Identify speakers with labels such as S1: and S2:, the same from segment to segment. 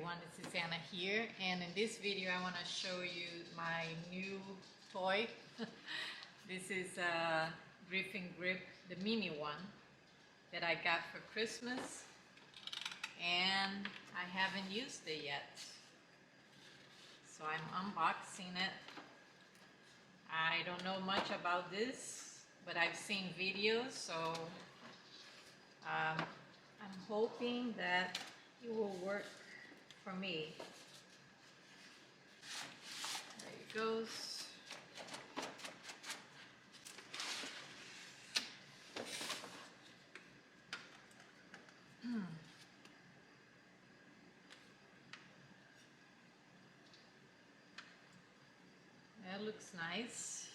S1: everyone, this is Anna here, and in this video I want to show you my new toy. This is a Griffin Grip, the mini one that I got for Christmas, and I haven't used it yet, so I'm unboxing it. I don't know much about this, but I've seen videos, so I'm hoping that it will work for me. There it goes. That looks nice.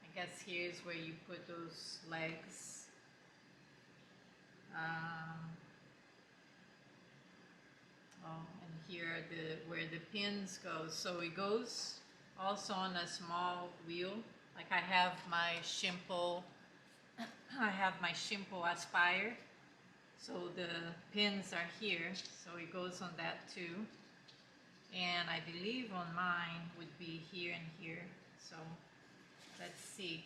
S1: I guess here's where you put those legs. And here where the pins go. So it goes also on a small wheel. Like I have my Shimpo Aspire. So the pins are here. So it goes on that too. And I believe on mine would be here and here. So let's see.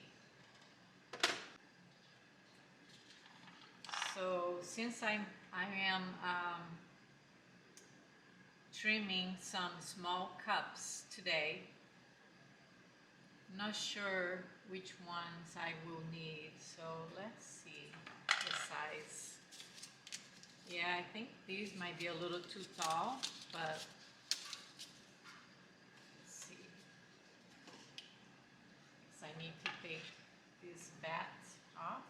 S1: So since I am trimming some small cups today, I'm not sure which ones I will need. So let's see the size. Yeah, I think these might be a little too tall, but let's see. Because I need to take this bat off.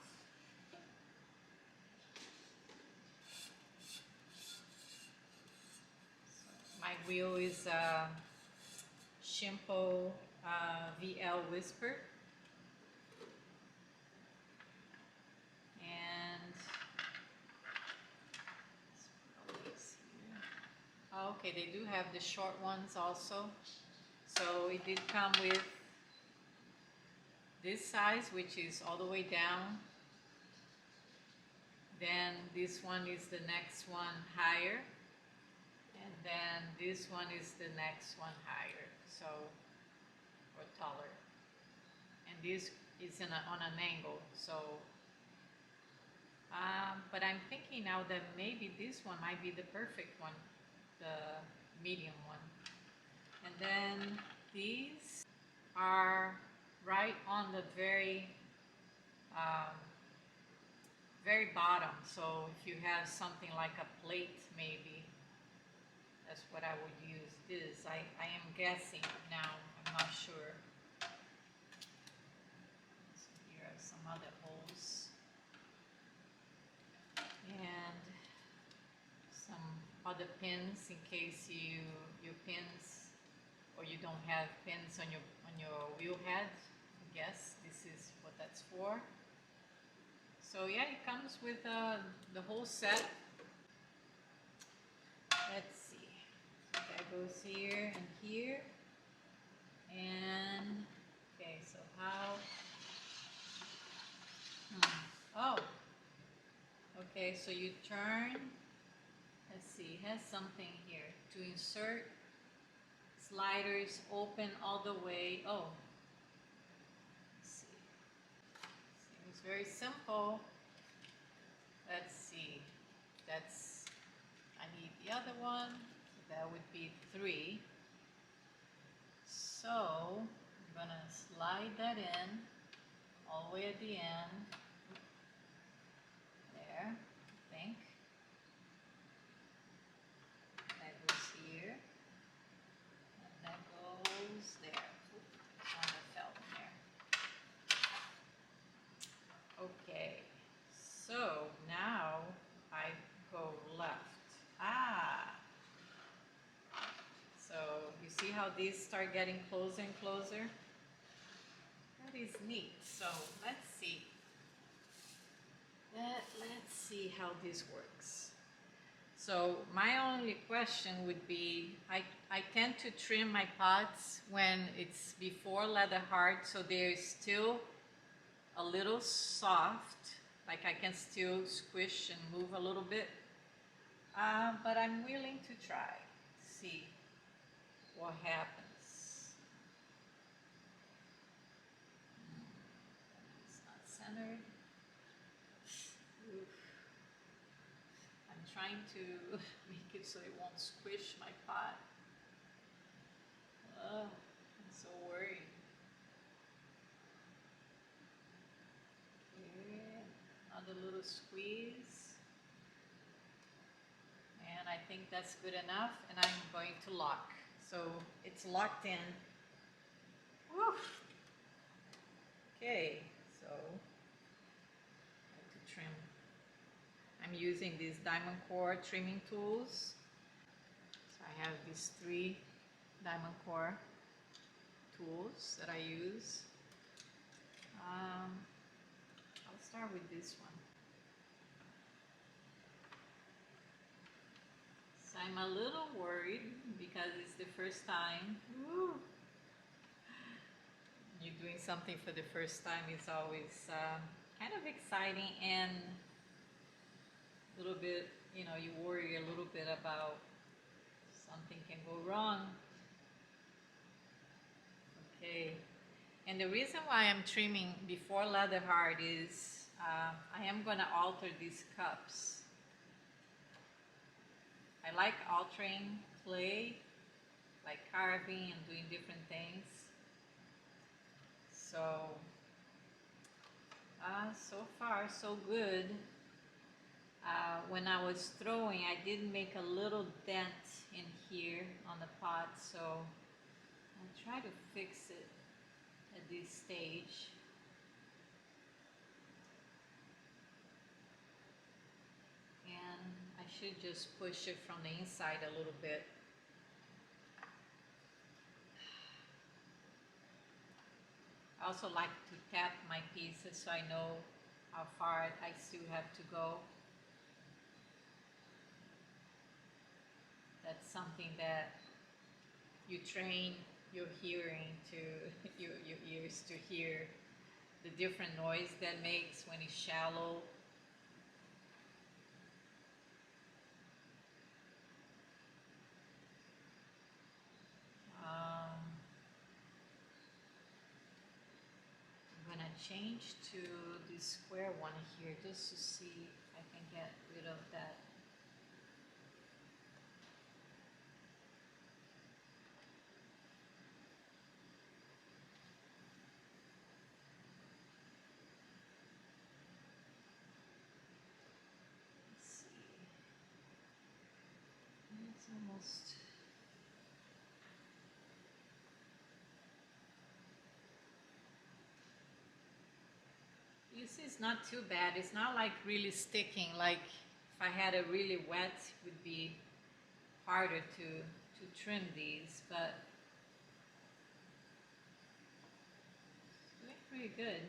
S1: My wheel is Shimpo VL Whisper, and okay, they do have the short ones also. So it did come with this size, which is all the way down. Then this one is the next one higher. And then this one is the next one higher, so, or taller. And this is on an angle, so, but I'm thinking now that maybe this one might be the perfect one, the medium one. And then these are right on the very bottom, so if you have something like a plate maybe, that's what I would use this. I am guessing now, I'm not sure. So here are some other holes. And some other pins in case your pins, or you don't have pins on your wheel head. I guess this is what that's for. So yeah, it comes with the whole set. Let's see. That goes here and here, and okay, so how, oh, okay, so you turn, let's see, it has something here to insert, sliders open all the way. Oh, let's see, seems very simple. Let's see, that's, I need the other one. That would be 3. So I'm gonna slide that in all the way at the end. There, I think. That goes here. And that goes there. It's on the felt there. Okay. So now I go left. So you see how these start getting closer and closer? That is neat. So let's see. Let's see how this works. So my only question would be, I tend to trim my pots when it's before leather hard, so they're still a little soft, like I can still squish and move a little bit. but I'm willing to try, see what happens. It's not centered. Oof. I'm trying to make it so it won't squish my pot. Oh, I'm so worried. Okay, another little squeeze. And I think that's good enough, and I'm going to lock. So it's locked in. Woo. Okay, so I have to trim. I'm using these diamond core trimming tools. So I have these 3 diamond core tools that I use. I'll start with this one. So I'm a little worried because it's the first time. Woo. You're doing something for the first time is always kind of exciting, and a little bit, you know, you worry a little bit about something can go wrong. Okay, and the reason why I'm trimming before leather hard is I am going to alter these cups. I like altering clay, like carving and doing different things. So, so far so good. When I was throwing, I did make a little dent in here on the pot, so I'll try to fix it at this stage. And I should just push it from the inside a little bit. I also like to tap my pieces so I know how far I still have to go. That's something that you train your hearing to, your ears to hear the different noise that makes when it's shallow. I'm gonna change to this square one here just to see if I can get rid of that. Let's see. It's almost. You see, it's not too bad. It's not like really sticking. Like if I had a really wet, it would be harder to trim these, but it's doing pretty good.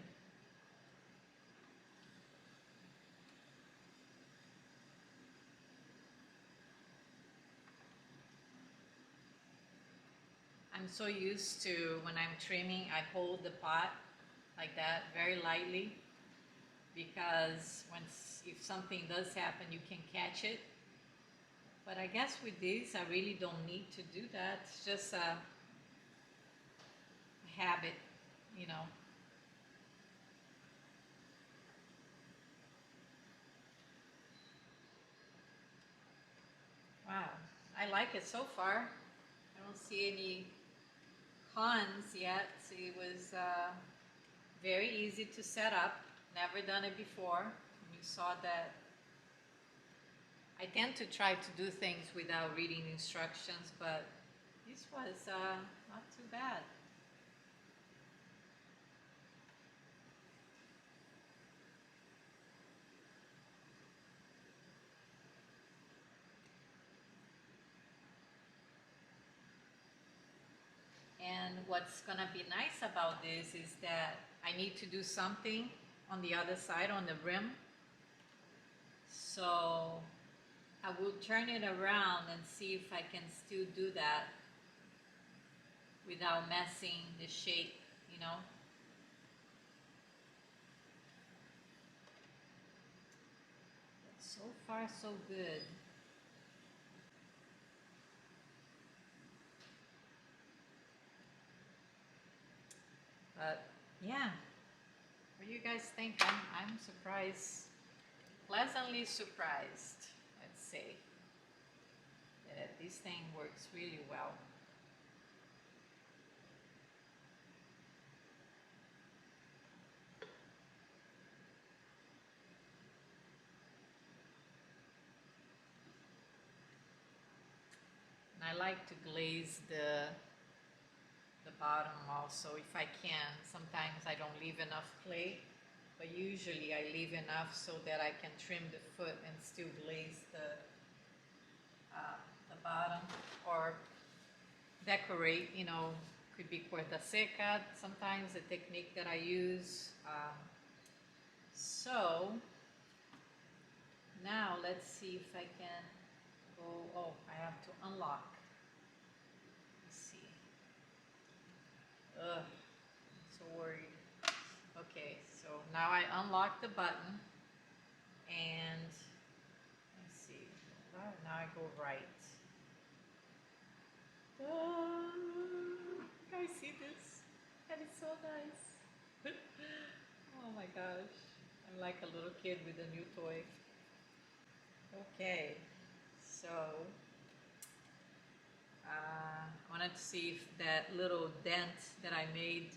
S1: I'm so used to when I'm trimming, I hold the pot like that very lightly, because if something does happen, you can catch it. But I guess with these, I really don't need to do that. It's just a habit, you know. Wow, I like it so far. I don't see any cons yet. It was very easy to set up. Never done it before. You saw that I tend to try to do things without reading instructions, but this was not too bad. And what's gonna be nice about this is that I need to do something on the other side, on the rim. So I will turn it around and see if I can still do that without messing the shape, you know. But so far so good. But yeah, what do you guys think? I'm surprised, pleasantly surprised, let's say, that this thing works really well. And I like to glaze the bottom also if I can. Sometimes I don't leave enough clay, but usually I leave enough so that I can trim the foot and still glaze the bottom, or decorate, you know, could be cuerda seca, sometimes the technique that I use. So now let's see if I can go, oh, I have to unlock. Let's see. Ugh, I'm so worried. Okay, so now I unlock the button and let's see. Oh, now I go right. I see this. That is so nice. Oh my gosh. I'm like a little kid with a new toy. Okay, so I wanted to see if that little dent that I made,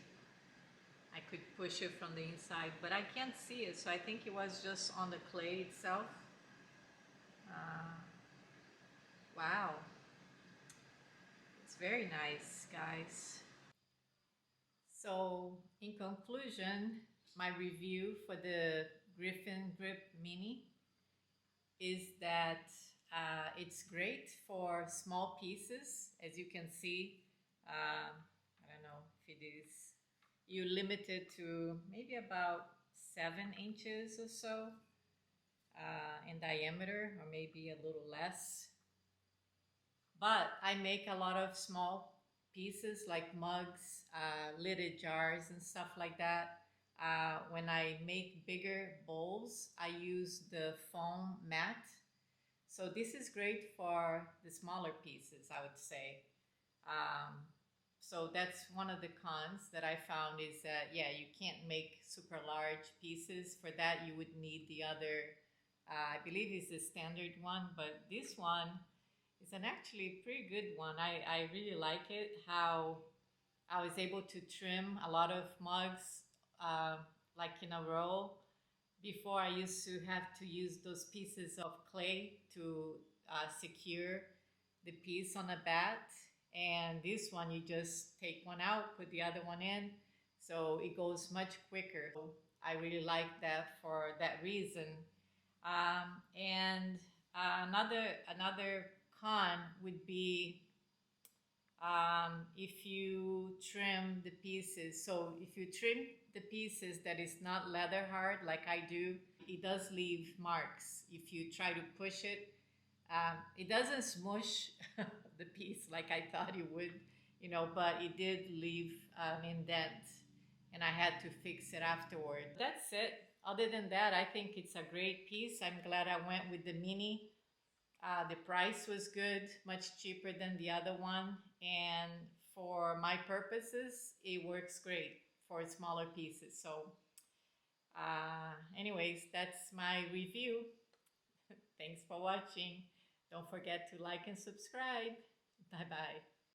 S1: I could push it from the inside, but I can't see it, so I think it was just on the clay itself. Wow, it's very nice, guys. So in conclusion, my review for the Griffin Grip Mini is that it's great for small pieces. As you can see, I don't know if it is, you limit it to maybe about 7 inches or so in diameter, or maybe a little less. But I make a lot of small pieces like mugs, lidded jars and stuff like that. When I make bigger bowls, I use the foam mat. So this is great for the smaller pieces, I would say. So that's one of the cons that I found, is that, yeah, you can't make super large pieces. For that, you would need the other, I believe it's the standard one, but this one is an actually pretty good one. I really like it, how I was able to trim a lot of mugs like in a row. Before, I used to have to use those pieces of clay to secure the piece on a bat, and this one you just take one out, put the other one in, so it goes much quicker. So I really like that for that reason. And another con would be if you trim the pieces. So if you trim the pieces that is not leather hard like I do, it does leave marks. If you try to push it, it doesn't smush the piece like I thought it would, you know, but it did leave an indent, and I had to fix it afterward. That's it. Other than that, I think it's a great piece. I'm glad I went with the mini. The price was good, much cheaper than the other one, and for my purposes, it works great for smaller pieces. So anyways, that's my review. Thanks for watching. Don't forget to like and subscribe. Bye bye.